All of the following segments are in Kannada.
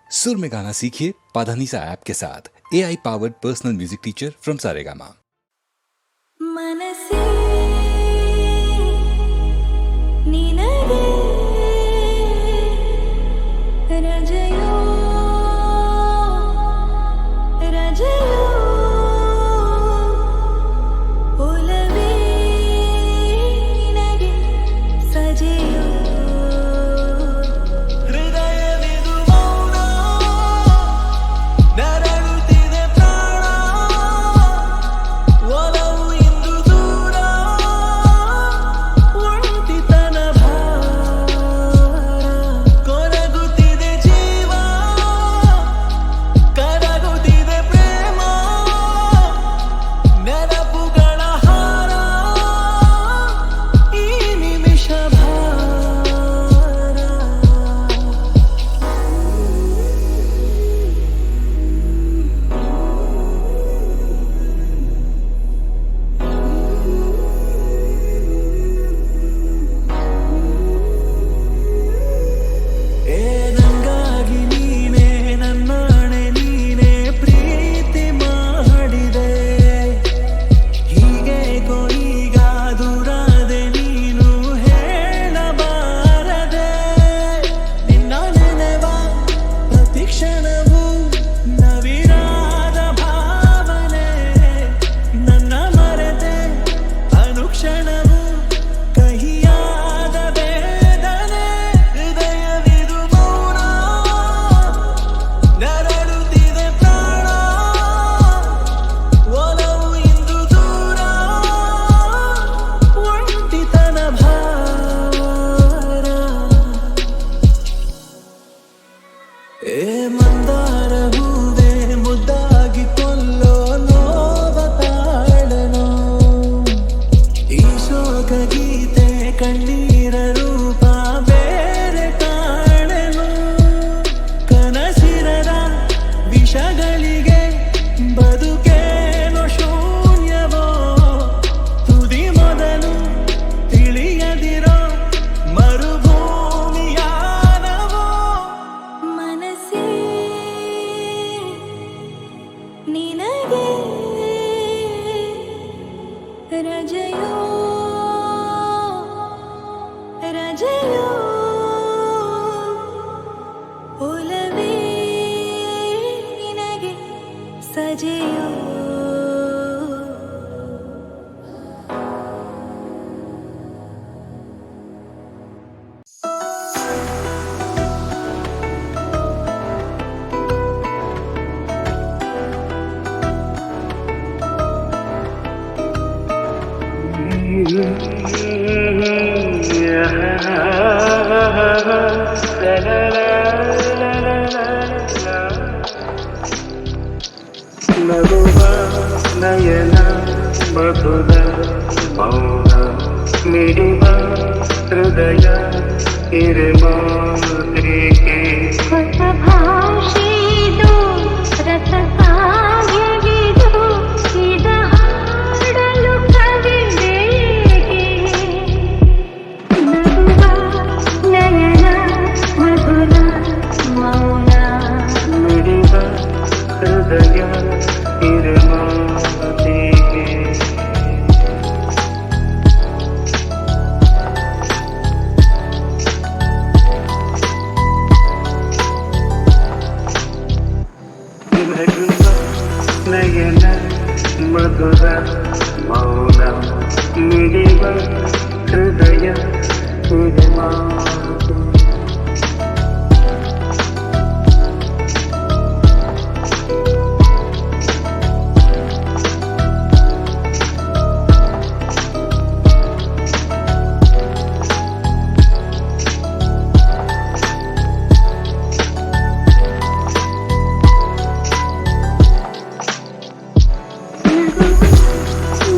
सुर में गाना सीखिए पाधानीसा ऐप के साथ AI powered personal music teacher from Saregama. मनसे निनगे रजयो रजयो ओलवे निनगे सजयो रजयो रजयो ओलवे निनगे सजयो ನಗುವ ನಯನ ಮಧುರ ಮೌನ ಮಿಡಿವ ಹೃದಯ ಇರಮಾತ್ರಿಕೆ ಹೊಸ ಭಾಷೆದು ರಸ ಕಾವ್ಯವಿದು ಇದ ಹಾಡಲು ಕವಿದೇಗೆ ನಗುವ ನಯನ ಮಧುರ ಮೌನ ಮಿಡಿವ ಹೃದಯ ಇರಮಾತ್ರಿಕೆ ನಯನ ಮಧುರ ಮೌನ ಮಿಡಿವ ಹೃದಯ ಇರಮಾತ್ರಿಕೆ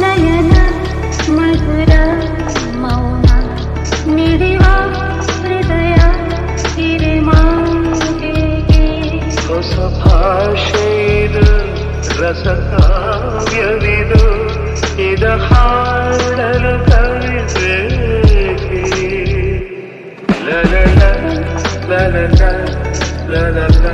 ನಯನ ಮಧುರ ಮೌನ ಮಿಡಿವ ಹೃದಯ ಹಿರಿಮಾತೆಗೆ ಹೊಸ ಭಾಷೆಯಿದು ರಸ ಕಾವ್ಯವಿದು ಇದ ಹಾಡಲು ಕವಿದೇಗೆ la la la la la la la la la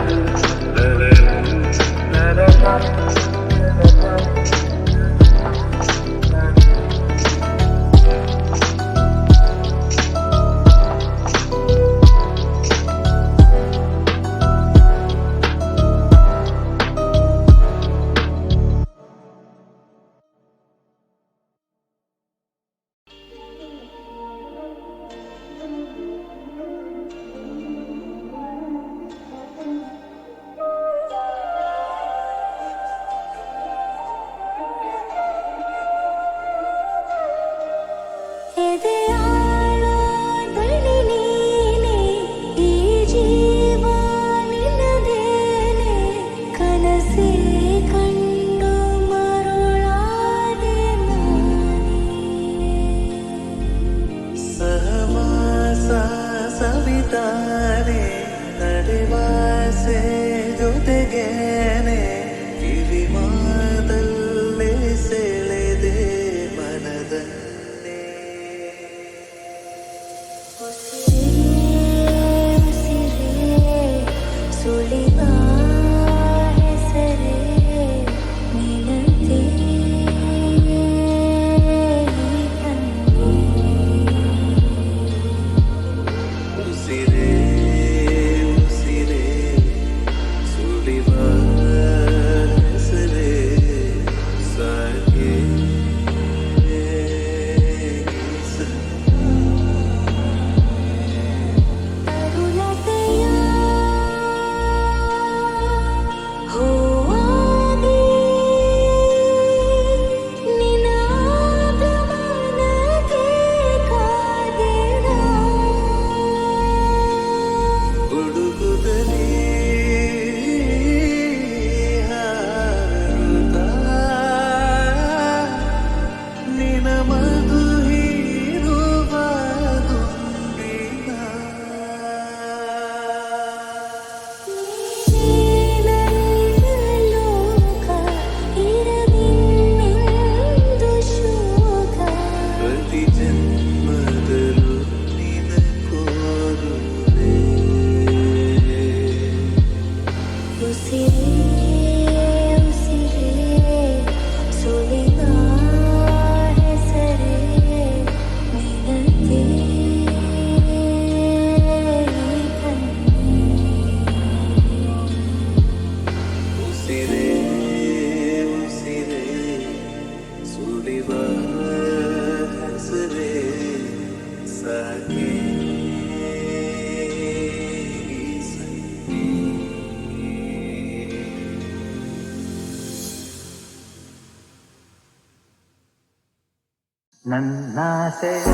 ನನ್ನಾಸೆಯ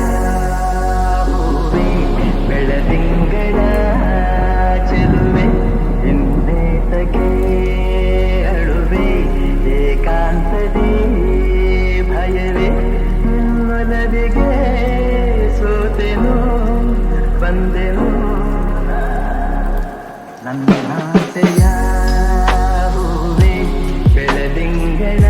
ಹೂವೆ ಬೆಳದಿಂಗಳ ಚೆಲುವೆ ಇನ್ನೇತಕ್ಕೆ ಅಳುವೆ ಏಕಾಂತದಿ ಭಯವೇ ನಿನ್ನೊಲವಿಗೆ ಸೋತೆನು ಬಂದೆನು ನನ್ನಾಸೆಯ ಹೂವೆ ಬೆಳದಿಂಗಳ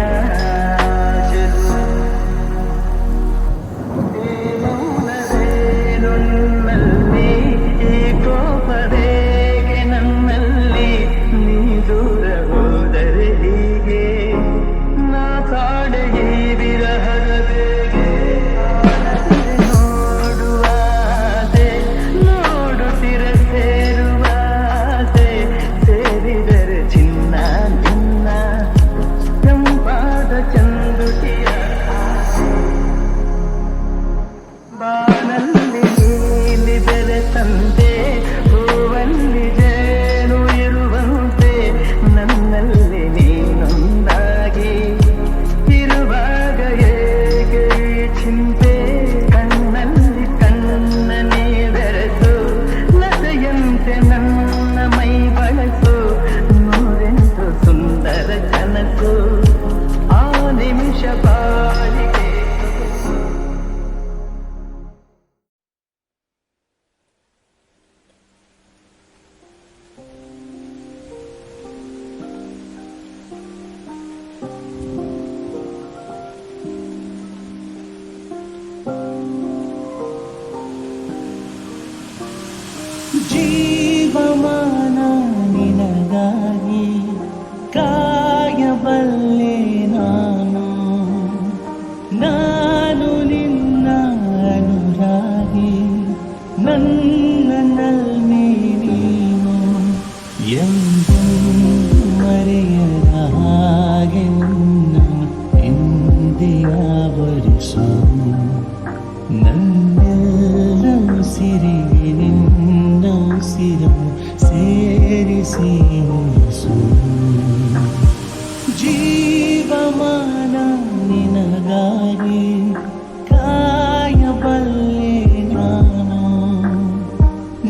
ನೋಡುತ್ತಿರ ಸೇರುವ ಸೇರಿದ ಎಂದು ಮರೆಯದ ಹಾಗೆ ನನ್ನನ್ನು ಎಂದಿಯಾವರಿಸು ನನ್ನೆಲ್ಲ ಉಸಿರಿಗೆ ನಿನ್ನ ಉಸಿರನ್ನು ಸೇರಿಸಿ ಉಳಿಸು ಜೀವಮಾನ ನಿನಗಾಗಿ ಕಾಯಬಲ್ಲೆ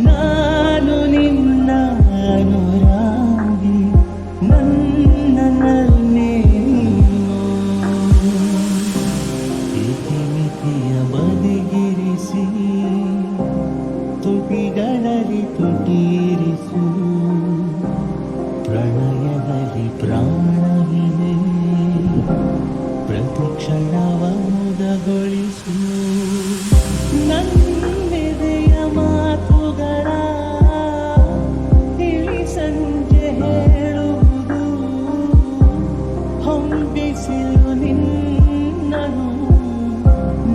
ನಾನು ನಿನ್ನ ಅನುರಾಗಿ ನನ್ನನ್ನೇ ಇತಿಮಿತಿಯ ಬದಿಗಿರಿಸಿ ತುಟಿಗಳಲ್ಲಿ ತುಟಿರಿಸು ಪ್ರಣಯದಲ್ಲಿ ಪ್ರಾಣವಿದೆ ಪ್ರತಿಕ್ಷಣವ ಮುದಗೊಳಿಸು ನನ್ನೆದೆಯ ಮಾತುಗಳ ತಿಳಿ ಸಂಜೆ ಹೇಳುವುದು ಹೊಂಬಿಸಿಲು ನಿನ್ನನು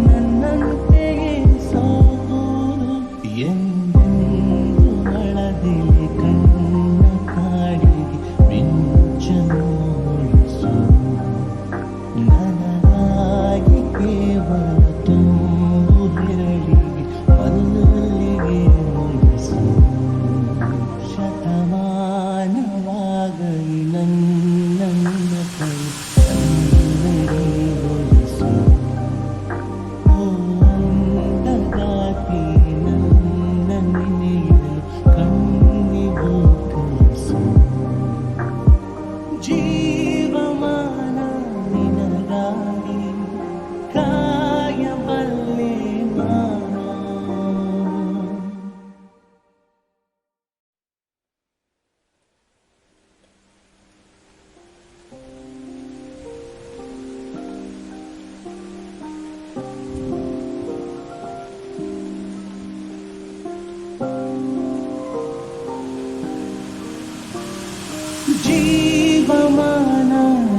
ನನ್ನಂತೆಯೇ ಸೋಗುವುದು ಎಂದೆಂದು ಅಳದಿಲಿ ಕಣ್ಣ ಕಾಡಿಗೆ ಮಿಂಚನ್ನು ಉಳಿಸು ನನಗಾಗಿ ಕೇವಲ ತುಂಬು ಹಿರಳಿಗೆ ಮಲ್ಲಿಗೆ ಮುಗಿಸು ಶತಮಾನವಾಗಲಿ ನನ್ನ ಕೈ ಕಣ್ಣೆಡೆಗೊಳಿಸು ಓ ಅಂದಗಾತಿ ನನ್ನ ನೆನೆಯಲು ಕಣ್ಣಿಗೂ ಕಲಿಸು ಜೀವಮಾನ ನಿನಗಾಗಿ ಕಾಯಬಲ್ಲೆ ನಾನು ಜೀವಮಾನ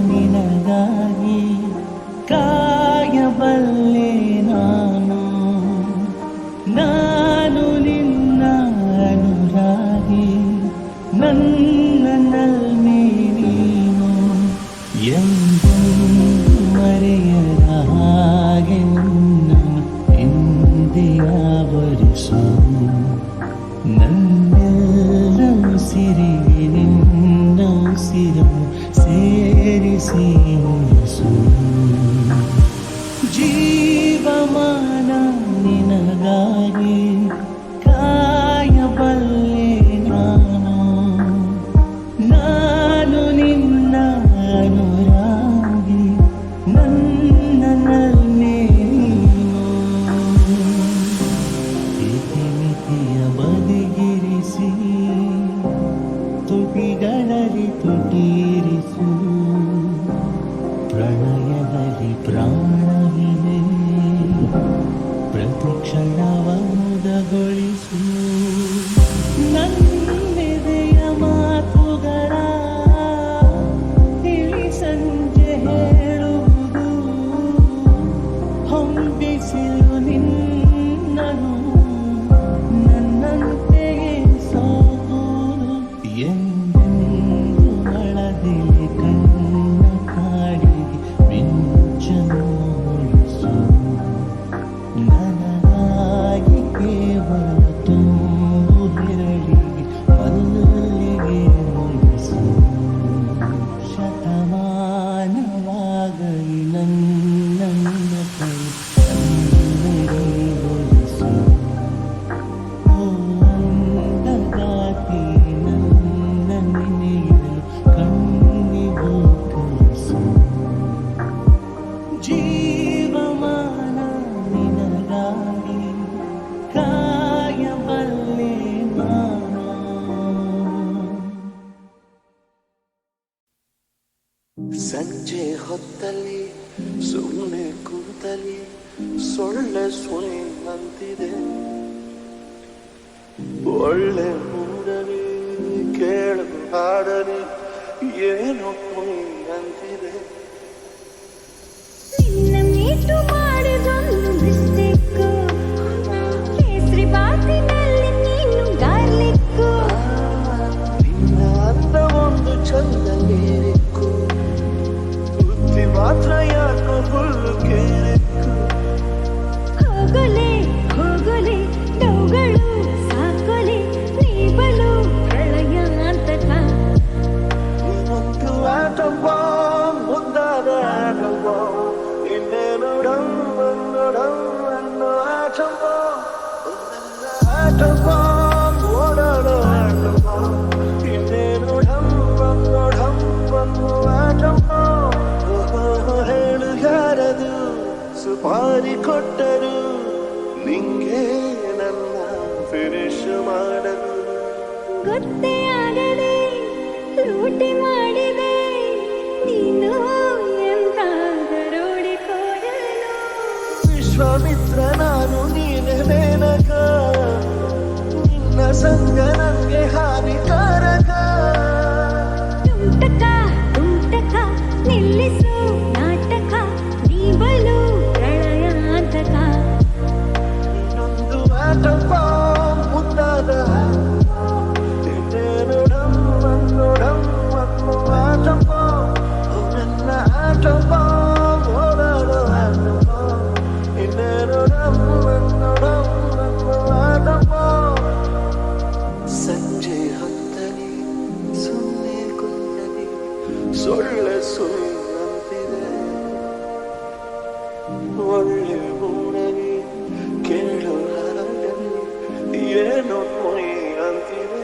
ನಿನಗಾಗಿ ಕಾಯಬಲ್ಲೆ ನಾನು ನಿನ್ನ ಅನುರಾಗಿ ನನ್ನನ್ನೇ ನೀನು ಎಂದು ಮರೆಯದ ಹಾಗೆ ನನ್ನನ್ನು ಎಂದಿಯಾವರಿಸು ನನ್ನೆಲ್ಲ ಉಸಿರಿಗೆ ನಿನ್ನ ಉಸಿರನ್ನು ಸೇರಿಸಿ ಉಳಿಸು ಜೀವಮಾನ ನಿನಗಾಗಿ ಕಾಯಬಲ್ಲೆ ನಾನು ನಿನ್ನ ಅನುರಾಗಿ ನನ್ನನ್ನೇ ಇತಿಮಿತಿಯ ಬದಿಗಿರಿಸಿ ತುಟಿಗಳಲ್ಲಿ ತುಟಿರಿಸು ಪ್ರಣಯದಲ್ಲಿ ಪ್ರಾಣವಿದೆ ಪ್ರತಿಕ್ಷಣವ ಮುದಗೊಳಿಸು ನನ್ನೆದೆಯ ಮಾತುಗಳ ತಿಳಿ ಸಂಜೆ ಹೇಳುವುದು ಹೊಂಬಿಸಿಲು ನಿನ್ನನು ನನ್ನಂತೆಯೇ ಸೋಗುವುದು ಎಂದೆಂದು ಅಳದಿಲಿ ಕಣ್ಣ ಕಾಡಿಗೆ ಮಿಂಚನ್ನು ಉಳಿಸು ನನಗಾಗಿ ಕೇವಲ ತುಂಬು ಹಿರಳಿಗೆ ಮಲ್ಲಿಗೆ ಮುಗಿಸು ಶತಮಾನವಾಗಲಿ ನನ್ನ ಕೈ ಕಣ್ಣೆಡೆಗೊಳಿಸು ಓ ಅಂದಗಾತಿ ನನ್ನ ನೆನೆಯಲು ಕಣ್ಣಿಗೂ ಕಲಿಸು ಜೀವಮಾನ ನಿನಗಾಗಿ ಕಾಯಬಲ್ಲೆ ನಾನು ಸಂಜೆ ಹೊತ್ತಲ್ಲಿ ಸುಮ್ಮನೆ ಕೂತಲಿ ಸೊಳ್ಳೆ ಸುಳಿನಂತಿದೆ ಒಳ್ಳೆ ಮೂಡಲಿ ಕೇಳು ಹಾಡಲಿ ಏನೋ ಅಂತಿದೆ ನಿನ್ನ ಮೀಟು ಮಾಡಿದೊಂದು ಮಿಸ್ಟೇಕು ಕೇಸರಿ ಬಾತಿನಲ್ಲಿ ನೀನು ಗಾರ್ಲಿಕ್ಕು ನಿನ್ನ ಮಾರಿಕೊಟ್ಟರು ನಿಂಗೆ ನನ್ನ ಫಿನಿಶ್ ಮಾಡಲು ಗೊತ್ತೇ ಆಗದೆ ಲೂಟಿ ಮಾಡಿದೆ ನೀನು ಎಂತ ದರೋಡೆಕೋರನು. ವಿಶ್ವಾಮಿತ್ರ ನಾನು ನೀನೆ ಮೇನಕ ನಿನ್ನ ಸಂಗ ನನಗೆ ಹಾನಿಕಾರಕ ತುಂಟಕ ತುಂಟಕ ನಿಲ್ಲಿಸು ನಾಟಕ ನೀ ಬಲು ಪ್ರಳಯಾಂತಕ. ಇನ್ನೊಂದು ಆಟಪ್ಪ ಮುದ್ದಾದ ಇನ್ನೇನೊಡಂ ಅನ್ನೊಡಂ ಅನ್ನೋ ಆಟಪ್ಪ ನನ್ನ ಆಟಪ್ಪ ಓಡಾಡೋ ಆಟಪ್ಪ ಇನ್ನೇನೊಡಂ ಅನ್ನೊಡಂ ಅನ್ನೋ ಆಟಪ್ಪ. ಸಂಜೆ ಹೊತ್ತಲಿ ಸುಮ್ಮನೆ ಕುಂತಲಿ ಸೊಳ್ಳೆ ಸುಮ್ಮಂತಿದೆ ಒಳ್ಳೆ ಮೂಡಲಿ ಕೇಳೋ ಹಾಡಲಿ ಏನೋ ಕೊನೆ ಅಂತಿದೆ.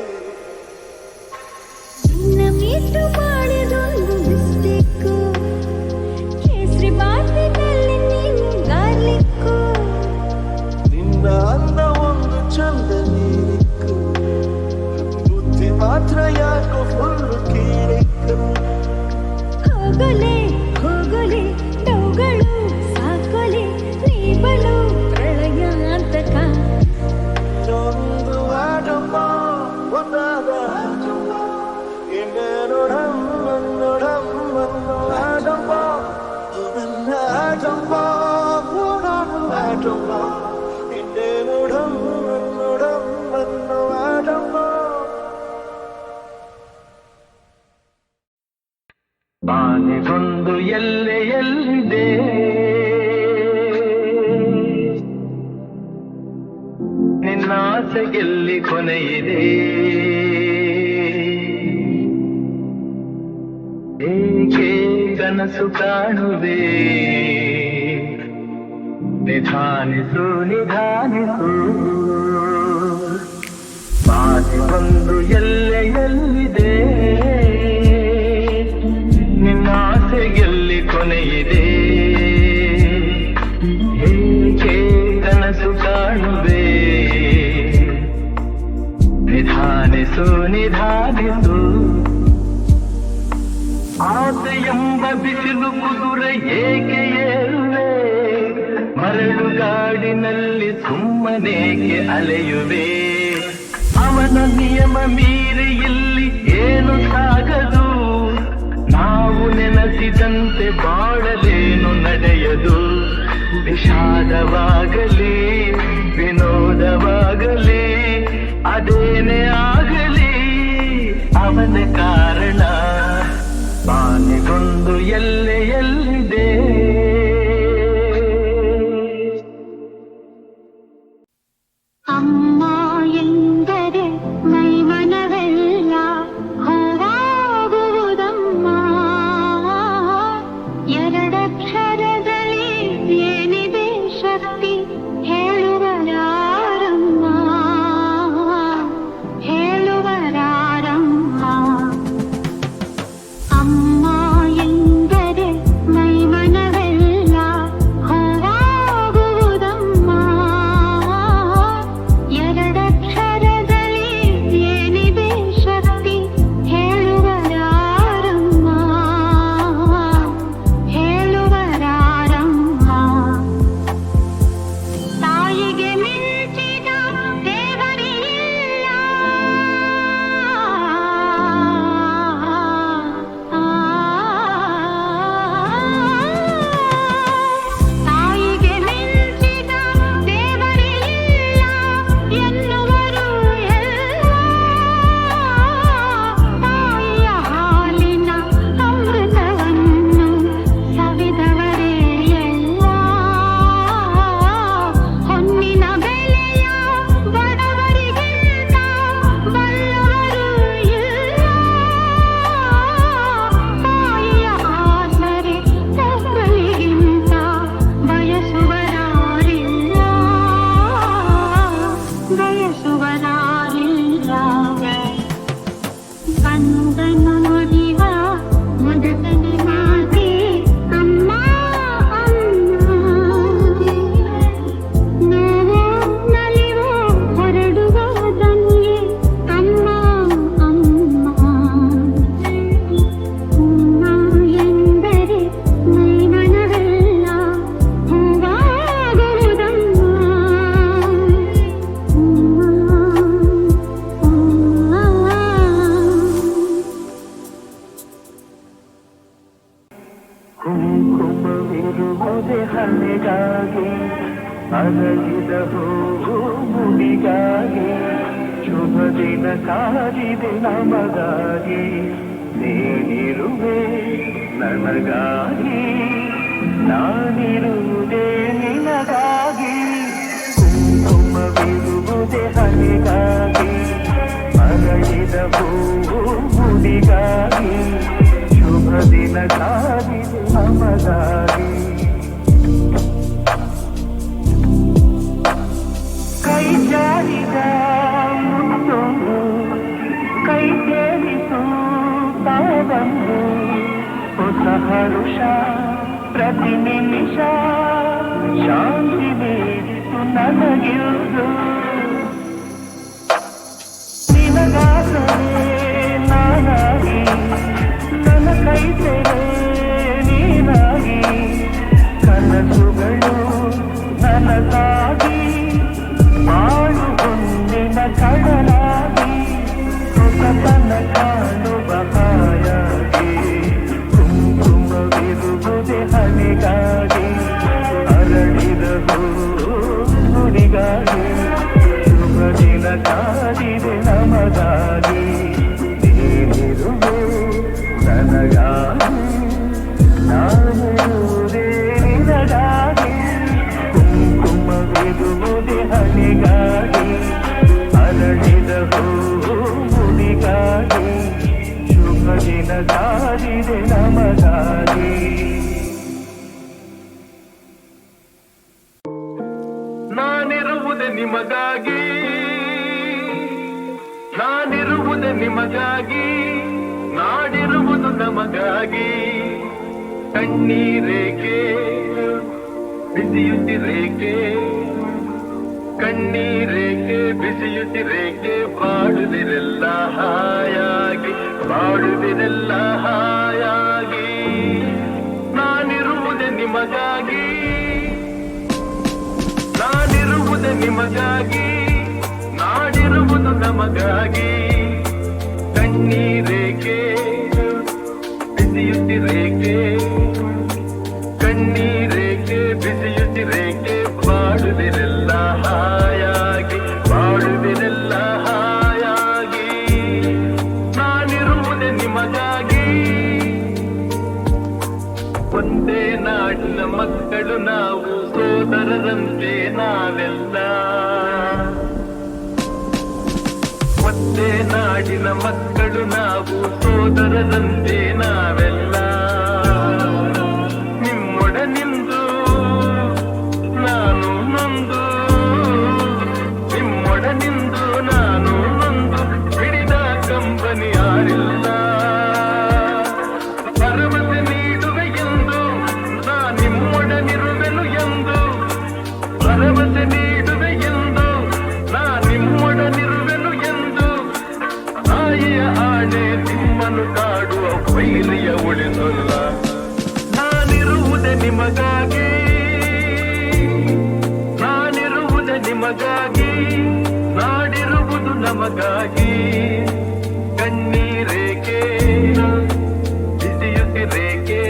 ನಿನ್ನ ಮೀಟು ಮಾಡಿದೊಂದು ಮಿಸ್ಟೇಕು ಕೇಸರಿ ಬಾತಿನಲ್ಲಿ ನೀನು ಗಾರ್ಲಿಕ್ಕು. ನಿನ್ನ ಅಂದ ಒಂದು ಚಂದ ನೀರಿಕ್ಕು ಬುದ್ಧಿ ಮಾತ್ರ ಯಾಕೋ ಫುಲ್ಲು ಕೀರಿಕ್ಕು. ಹೋಗಲೆ ಹೋಗಲೆ ಡೌಗಳು ಸಾಕೊಲೆ ನೀ ಬಲು ಪ್ರಳಯಾಂತಕ. ಇನ್ನೊಂದು ಆಟಪ್ಪ ಒಂದಾದ ಆಟಪ್ಪ ಇನ್ನೇನೊಡಂ ಅನ್ನೊಡಂ ಅನ್ನೋ ಆಟಪ್ಪ ನನ್ನ ಆಟಪ್ಪ ಓಡಾಡು ಆಟಪ್ಪ ಇನ್ನೇನೊಡಂ ಅನ್ನೊಡಂ ಅನ್ನೋ ಆಟಪ್ಪ. ಆನೆಗೊಂದು ಎಲ್ಲೆಯಲ್ಲಿದೆ ನಿನ್ನಾಸೆಗೆಲ್ಲಿ ಕೊನೆಯಿದೆ ಏಕೆ ಕನಸು ಕಾಣುವೆ ನಿಧಾನಿಸು ನಿಧಾನಿಸು ಆನೆಗೊಂದು ಎಲ್ಲೆಯಲ್ಲಿದೆ ನಿನ್ನಾಸೆಗೆಲ್ಲಿ ಕೊನೆಯಿದೆ ಏಕೆ ಕನಸು ಕಾಣುವೆ ನಿಧಾನಿಸು ನಿಧಾನಿಸು. ಆಸೆ ಎಂಬ ಬಿಸಿಲು ಕುದುರೆ ಏಕೆ ಏರುವೆ ಮರಳುಗಾಡಿನಲ್ಲಿ ಸುಮ್ಮನೇಕೆ ಅಲೆಯುವೆ ಅವನ ನಿಯಮ ಮೀರಿ ಇಲ್ಲಿ ಏನು ಸಾಗದು ನಾವು ನೆನಸಿದಂತೆ ಬಾಳಲೇನು ನಡೆಯದು ವಿಷಾದವಾಗಲಿ ವಿನೋದವಾಗಲಿ ಅದೇನೇ ಆಗಲಿ ಅವನ ಕಾರಣ ಆನೆಗೊಂದು ಎಲ್ಲೆಯಲ್ಲಿದೆ. ಅಮ್ಮ ಎಂದರೆ ಮೈಮನವೆಲ್ಲ ಹೂವಾ ಕುಂಕುಮವಿರುವುದೇ ಹಣೆಗಾಗಿ ಅರಳಿದ ಹೂವು ಮುಡಿಗಾಗಿ ಶುಭ ದಿನ ಕಾದಿದೆ ನಮಗಾಗಿ ನೀನಿರುವೆ ನನಗಾಗಿ ನಾನಿರುವುದೇ ನಿನಗಾಗಿ ಕುಂಕುಮವಿರುವುದೇ ಹಣೆಗಾಗಿ ಅರಳಿದ ಹೂವು ಮುಡಿಗಾಗಿ ಶುಭ ದಿನ ಕಾದಿದೆ ನಮಗಾಗಿ ಕೈ ಜಾರಿದ ಮುತ್ತೊಂದು ಕೈ ಸೇರಿಸು ತಾವಂದು ಹೊಸ ಹರುಷ ಪ್ರತಿ ನಿಮಿಷ ಶಾಂತಿ ನೀಡಿತು ನನಗಿರುವುದು ನಿನಗಾಸರೆ ನಾನಾಗಿ ನನ್ನ ಕೈ ಸೇರೆ ನೀನಾಗಿ ಕನಸುಗಳು ನನಗಾಗಿ ಬಾಳು ಹೊಂದಿನ ಕಡಲಾಗಿ ಹೊಸತನ ಕಾಣುವ ಹಾಯಾಗಿ ಕುಂಕುಮವಿರುವುದೇ ಹಣೆಗಾಗಿ ಅರಳಿದ ಹೂಡಿಗಾಗಿ ಶುಭ ದಿನ ಕಾದಿದೆ ನಮಗಾಗಿ ನೀನಿರುವೆ ನನಗಾಗಿ ನಾನಿರುವುದೇ ನಿನಗಾಗಿ ಕುಂಕುಮವಿರುವುದೇ ಹಣೆಗಾಗಿ ಅರಳಿದ ಹೂಡಿಗಾಗಿ ಶುಭ ದಿನ ಕಾದಿದೆ ನಮಗಾಗಿ ನಾನಿರುವುದೇ ನಿಮಗಾಗಿ ನಾನಿರುವುದೇ ನಿಮಗಾಗಿ ನಾಡಿರುವುದು ನಮಗಾಗಿ ಕಣ್ಣೀರೇಕೆ ಬಿಸಿಯುತ್ತಿರೇಕೆ ಕಣ್ಣೀರೇಕೆ ಬಿಸಿಯುತ್ತಿರೇಕೆ ಬಾಡುವಿರೆಲ್ಲ ಹಾಯಾಗಿ ಬಾಡುವಿರೆಲ್ಲ ಹಾಯಾಗಿ ನಾನಿರುವುದೇ ನಿಮಗಾಗಿ ನಾನಿರುವುದೇ ನಿಮಗಾಗಿ ನಾಡಿರುವುದು ನಮಗಾಗಿ ಕಣ್ಣೀರೇಕೆ ಬಿಸಿಯುತ್ತಿರೇಕೆ ಕಣ್ಣೀರೇಕೆ ಬಿಸಿಯುತ್ತಿರೇಕೆ ಬಾಡುವಿರೆಲ್ಲ ಹಾಯಾಗಿ ಬಾಡುವಿರೆಲ್ಲ ಹಾಯಾಗಿ ನಾನಿರುವುದೇ ನಿಮಗಾಗಿ ಒಂದೇ ನಾಡಿನ ಮಕ್ಕಳು ನಾವು ಸೋದರರಂತೆ ನಾವೆಲ್ಲ ಒಂದೇ ನಾಡಿನ ಮಕ್ಕಳು ನಾವು ಸೋದರರಂತೆ ನಾವೆಲ್ಲ ನಿಮ್ಮೊಡನಿಂದು ನಾನು ನೊಂದು ನಿಮ್ಮೊಡನಿಂದು ನಾನು ನೊಂದು ಹಿಡಿದ ಕಂಬನಿ ಯಾರಿಲ್ಲ ಭರವಸೆ ನೀಡುವೆ ಎಂದು ನಾ ನಿಮ್ಮೊಡನಿರುವೆನು ಎಂದು ಭರವಸೆ ನೀಡುವೆ ಎಂದು ನಾ ನಿಮ್ಮೊಡನಿರುವೆನು ಎಂದು ತಾಯಿಯ ಆಣೆ ನಿಮ್ಮನ್ನು ಕಾಡುವ ವೈರಿಯ ಉಳಿಸಲ್ಲ ನಾನಿರುವುದೇ ನಿಮಗಾಗಿ ನಾನಿರುವುದೇ ನಿಮಗಾಗಿ ನಾಡಿರುವುದು ನಮಗಾಗಿ ಕಣ್ಣೀರೇಕೆ ಬಿಸಿಯುತ್ತಿರೇಕೆ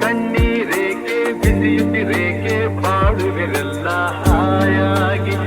ಕಣ್ಣೀರೇಕೆ ಬಿಸಿಯುತ್ತಿರೇಕೆ ಬಾಡುವಿರೆಲ್ಲ ಹಾಯಾಗಿ